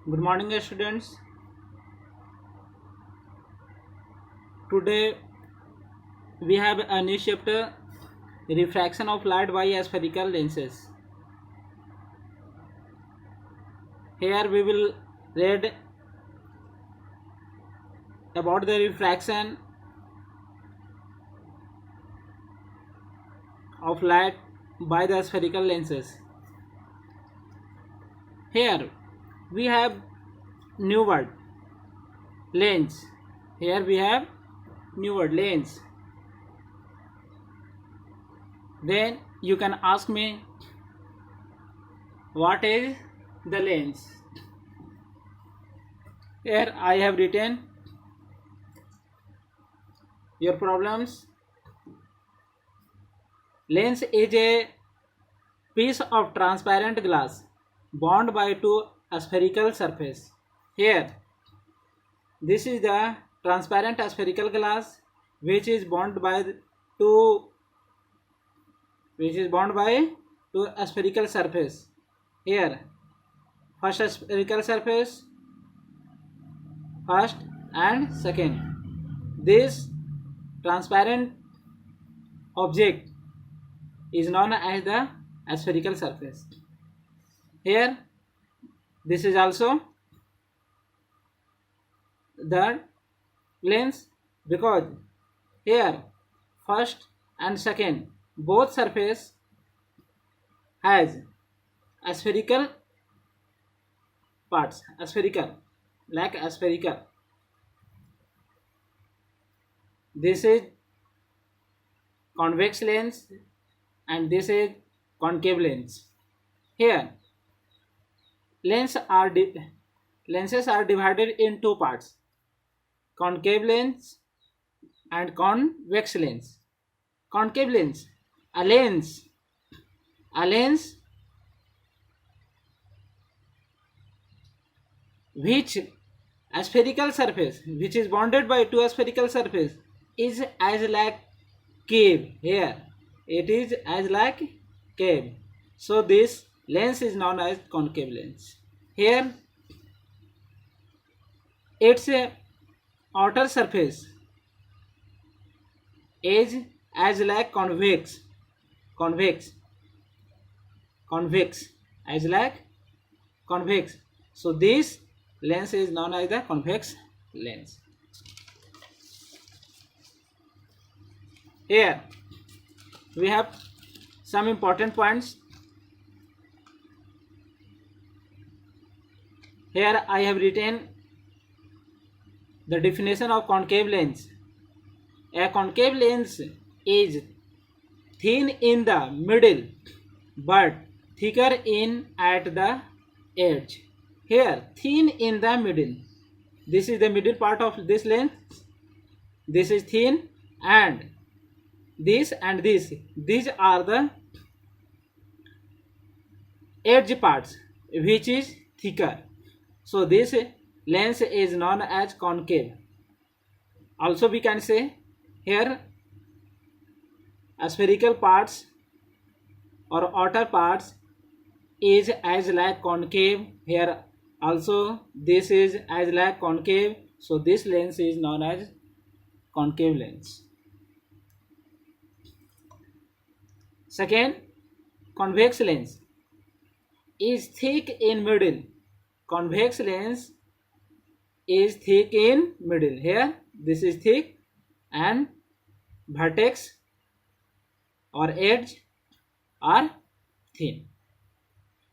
Good morning, students. Today we have a new chapter, refraction of light by spherical lenses. Here we will read about the refraction of light by the spherical lenses. Here we have new word lens. Here we have new word lens. Then you can ask me what is the lens. Here I have written your problems. Lens is a piece of transparent glass bound by two spherical surface. Here this is the transparent spherical glass which is bound by two spherical surface. Here first spherical surface, first and second. This transparent object is known as the spherical surface. Here this is also the lens because here first and second both surface has spherical parts, spherical. This is convex lens and this is concave lens. Here lenses are divided in two parts, concave lens and convex lens. Concave lens, a lens which a spherical surface which is bounded by two spherical surface is as like cave. Here it is as like cave, so this lens is known as concave lens. Here its outer surface is as like convex as like convex, so this lens is known as the convex lens. Here we have some important points. Here I have written the definition of concave lens. A concave lens is thin in the middle but thicker in at the edge. Here thin in the middle, this is the middle part of this lens, this is thin, and these are the edge parts which is thicker, so this lens is known as concave. Also we can say here spherical parts or outer parts is as like concave. Here also this is as like concave, so this lens is known as concave lens. Second, convex lens is thick in middle. Convex lens is thick in middle. Here this is thick and vertex or edge are thin.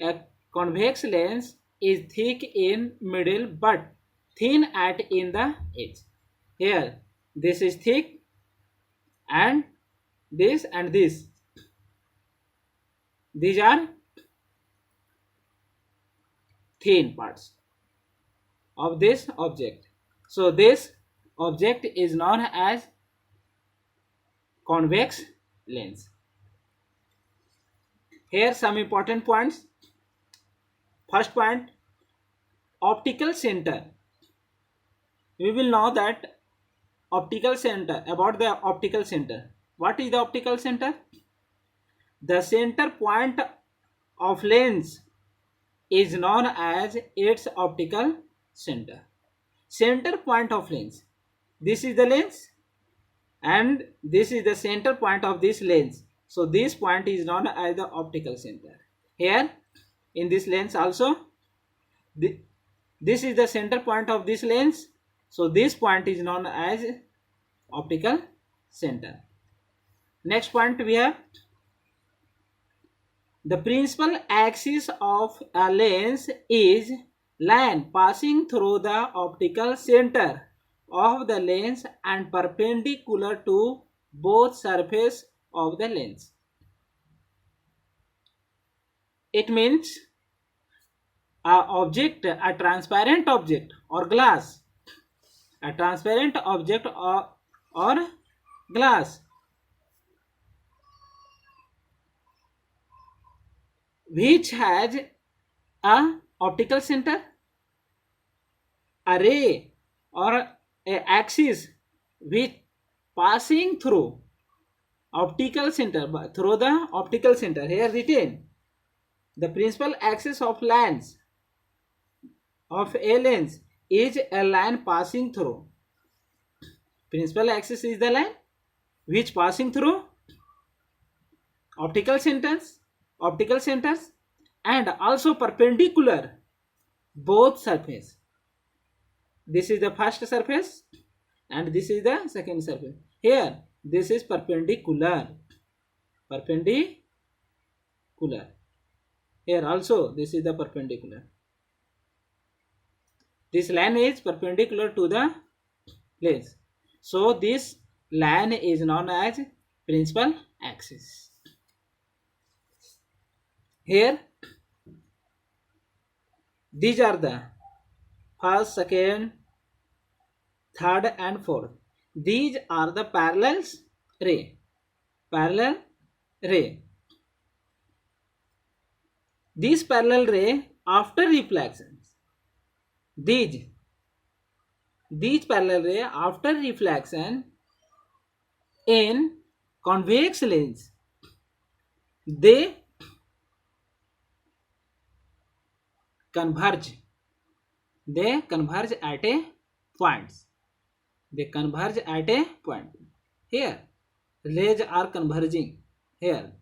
A convex lens is thick in middle but thin at in the edge. Here this is thick and these are thin parts of this object, so this object is known as convex lens. Here some important points. First point, optical center. We will know that optical center, about the optical center. What is the optical center? The center point of lens is known as its optical center. Center point of lens. This is the lens and this is the center point of this lens. So this point is known as the optical center. Here in this lens also, this is the center point of this lens. So this point is known as optical center. Next point we have the principal axis of a lens is line passing through the optical center of the lens and perpendicular to both surface of the lens. It means a transparent object or glass, a transparent object or glass which has a optical center, a ray or a axis which passing through optical center, through the optical center. Here written, the principal axis of lens of a lens is a line passing through. Principal axis is the line which passing through optical centers and also perpendicular both surface. This is the first surface and this is the second surface. Here this is perpendicular. Here also this is the perpendicular. This line is perpendicular to the lens. So this line is known as principal axis. Here these are the first, second, third and fourth. These are the parallel ray. This parallel ray after reflections, these parallel ray after reflection in convex lens, they converge at a point. Here rays are converging here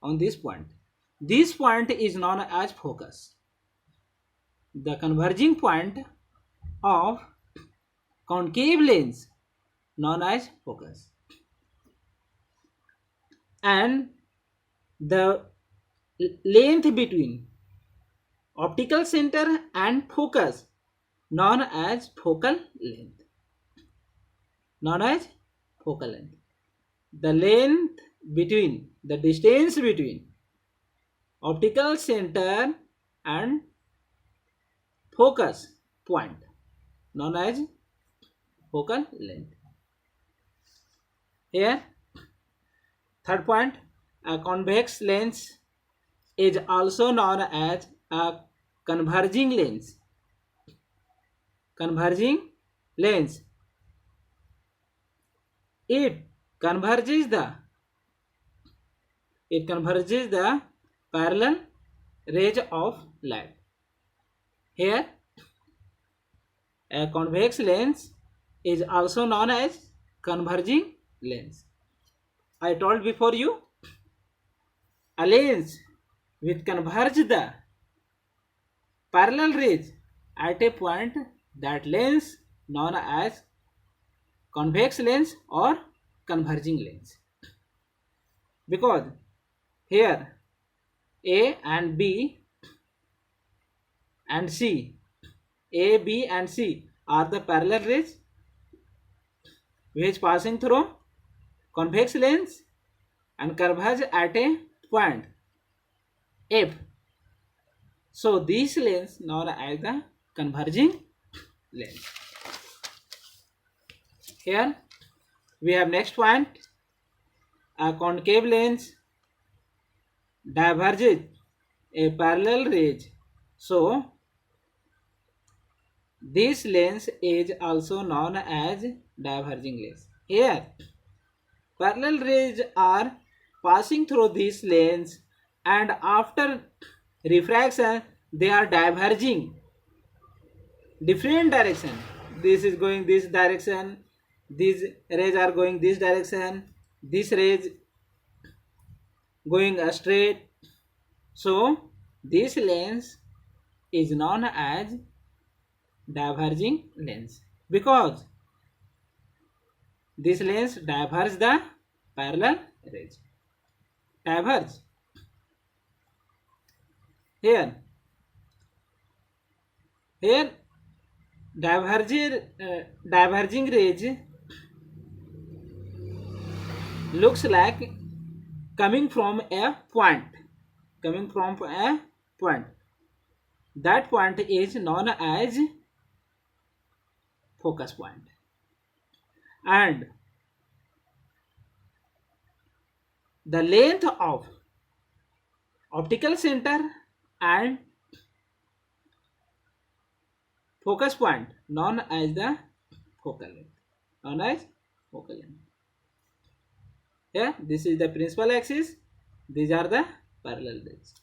on this point. This point is known as focus. The converging point of concave lens known as focus, and the length between optical center and focus known as focal length. The length between, the distance between optical center and focus point known as focal length. Here third point, a convex lens is also known as a converging lens. It converges the parallel rays of light. Here a convex lens is also known as converging lens. I told before you, a lens which converges the parallel rays at a point, that lens known as convex lens or converging lens. Because here A and B and C, A, B and C are the parallel rays which passing through convex lens and converge at a point F. So this lens known as the converging lens. Here we have next point, a concave lens diverges a parallel rays. So this lens is also known as diverging lens. Here parallel rays are passing through this lens and after refraction they are diverging different direction. This is going this direction, these rays are going this direction, this rays going straight. So this lens is known as diverging lens because this lens diverges the parallel rays. Diverge here. Here diverging rays looks like coming from a point. Coming from a point. That point is known as focus point. And the length of optical center and focus point known as the focal length. Known as focal length. Here, this is the principal axis. These are the parallel rays.